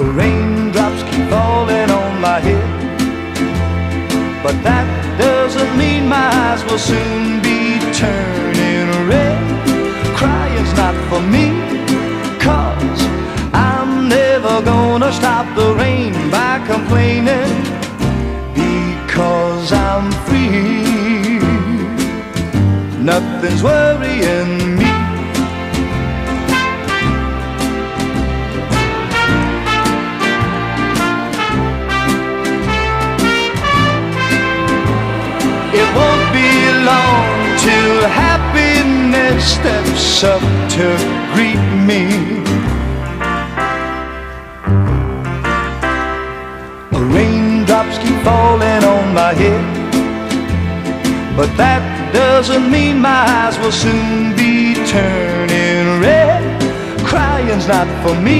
Raindrops keep falling on my head, but that doesn't mean my eyes will soon be turning red. Crying's not for me, 'cause I'm never gonna stop the rain by complaining, because I'm free. Nothing's worrying me. It won't be long till happiness steps up to greet me. Raindrops keep falling on my head, but that doesn't mean my eyes will soon be turning red. Crying's not for me,